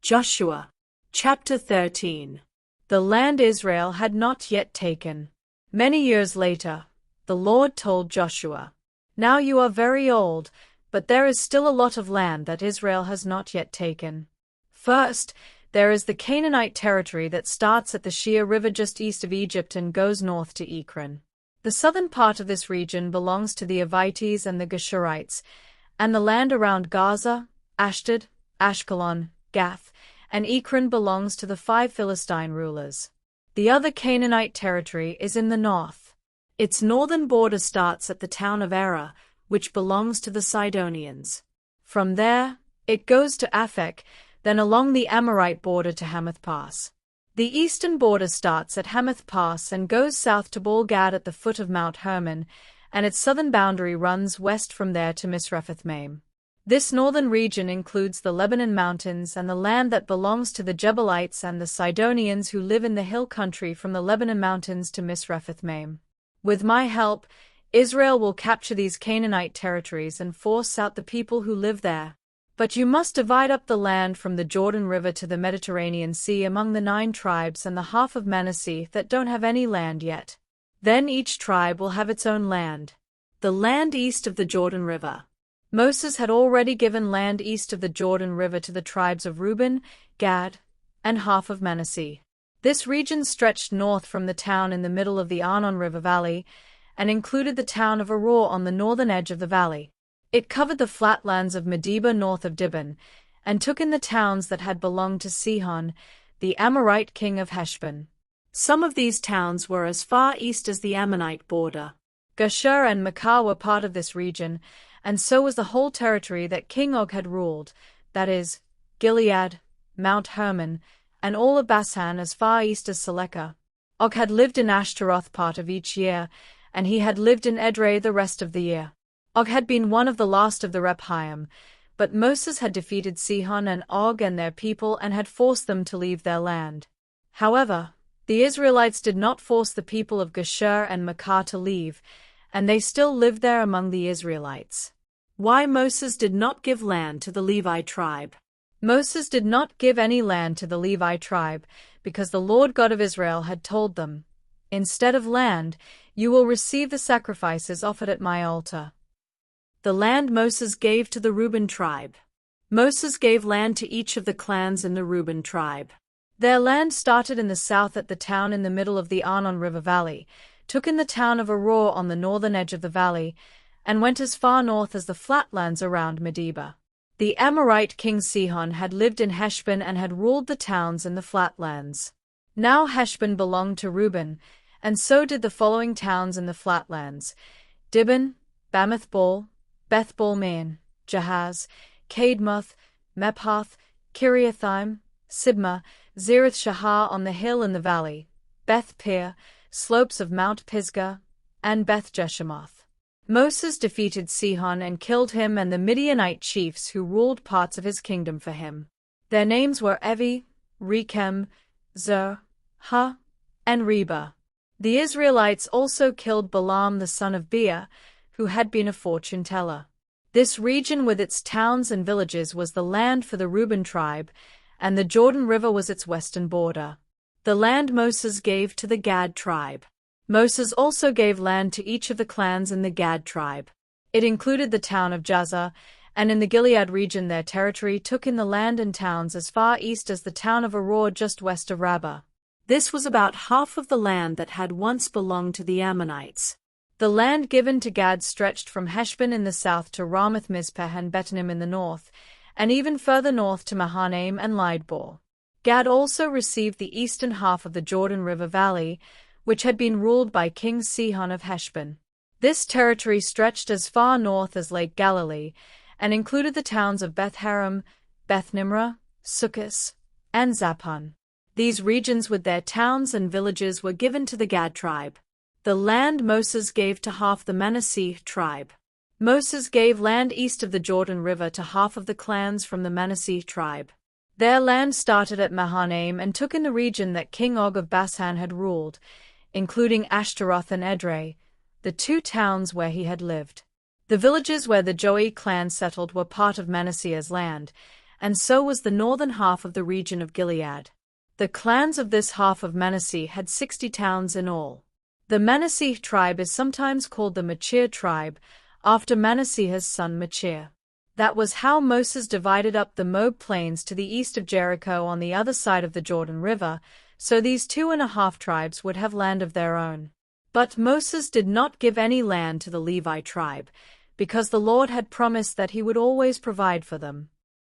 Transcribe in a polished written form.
Joshua. Chapter 13. The land Israel had not yet taken. Many years later, the Lord told Joshua, "Now you are very old, but there is still a lot of land that Israel has not yet taken. First, there is the Canaanite territory that starts at the Shea River just east of Egypt and goes north to Ekron. The southern part of this region belongs to the Avites and the Geshurites, and the land around Gaza, Ashdod, Ashkelon, Gath, and Ekron belongs to the 5 Philistine rulers. The other Canaanite territory is in the north. Its northern border starts at the town of Erah, which belongs to the Sidonians. From there, it goes to Aphek, then along the Amorite border to Hamath Pass. The eastern border starts at Hamath Pass and goes south to Baal-Gad at the foot of Mount Hermon, and its southern boundary runs west from there to Misrephoth-Maim. This northern region includes the Lebanon Mountains and the land that belongs to the Jebuelites and the Sidonians who live in the hill country from the Lebanon Mountains to Misrephoth-Maim. With my help, Israel will capture these Canaanite territories and force out the people who live there. But you must divide up the land from the Jordan River to the Mediterranean Sea among the 9 tribes and the half of Manasseh that don't have any land yet. Then each tribe will have its own land. The land east of the Jordan River. Moses had already given land east of the Jordan River to the tribes of Reuben, Gad, and half of Manasseh. This region stretched north from the town in the middle of the Arnon River Valley, and included the town of Aroer on the northern edge of the valley. It covered the flatlands of Medeba north of Dibon, and took in the towns that had belonged to Sihon, the Amorite king of Heshbon. Some of these towns were as far east as the Ammonite border. Geshur and Maachah were part of this region, and so was the whole territory that King Og had ruled, that is, Gilead, Mount Hermon, and all of Bashan as far east as Selecah. Og had lived in Ashtaroth part of each year, and he had lived in Edrei the rest of the year. Og had been one of the last of the Rephaim, but Moses had defeated Sihon and Og and their people and had forced them to leave their land. However, the Israelites did not force the people of Geshur and Maachah to leave, and they still lived there among the Israelites. Why Moses did not give land to the Levi tribe? Moses did not give any land to the Levi tribe, because the Lord God of Israel had told them, "Instead of land, you will receive the sacrifices offered at my altar." The land Moses gave to the Reuben tribe. Moses gave land to each of the clans in the Reuben tribe. Their land started in the south at the town in the middle of the Arnon River Valley, took in the town of Aroer on the northern edge of the valley, and went as far north as the flatlands around Medeba. The Amorite king Sihon had lived in Heshbon and had ruled the towns in the flatlands. Now Heshbon belonged to Reuben, and so did the following towns in the flatlands: Dibon, Bamoth-Baal, Beth-Baal-Maon, Jahaz, Cadmoth, Mephath, Kiriathaim, Sibmah, Zereth-Shahar on the hill in the valley, Beth-Peor, slopes of Mount Pisgah, and Beth-Jeshemoth. Moses defeated Sihon and killed him and the Midianite chiefs who ruled parts of his kingdom for him. Their names were Evi, Rechem, Zur, Hur, and Reba. The Israelites also killed Balaam the son of Beor, who had been a fortune teller. This region with its towns and villages was the land for the Reuben tribe, and the Jordan River was its western border. The land Moses gave to the Gad tribe. Moses also gave land to each of the clans in the Gad tribe. It included the town of Jazer, and in the Gilead region their territory took in the land and towns as far east as the town of Aroer just west of Rabbah. This was about half of the land that had once belonged to the Ammonites. The land given to Gad stretched from Heshbon in the south to Ramath-Mizpeh and Betonim in the north, and even further north to Mahanaim and Lidbor. Gad also received the eastern half of the Jordan River Valley, which had been ruled by King Sihon of Heshbon. This territory stretched as far north as Lake Galilee, and included the towns of Beth-Haram, Beth-Nimrah, Sukkos, and Zaphon. These regions with their towns and villages were given to the Gad tribe. The land Moses gave to half the Manasseh tribe. Moses gave land east of the Jordan River to half of the clans from the Manasseh tribe. Their land started at Mahanaim and took in the region that King Og of Bashan had ruled, including Ashtaroth and Edrei, the 2 towns where he had lived. The villages where the Joey clan settled were part of Manasseh's land, and so was the northern half of the region of Gilead. The clans of this half of Manasseh had 60 towns in all. The Manasseh tribe is sometimes called the Machir tribe, after Manasseh's son Machir. That was how Moses divided up the Moab plains to the east of Jericho on the other side of the Jordan River, so these 2.5 tribes would have land of their own. But Moses did not give any land to the Levi tribe, because the Lord had promised that he would always provide for them.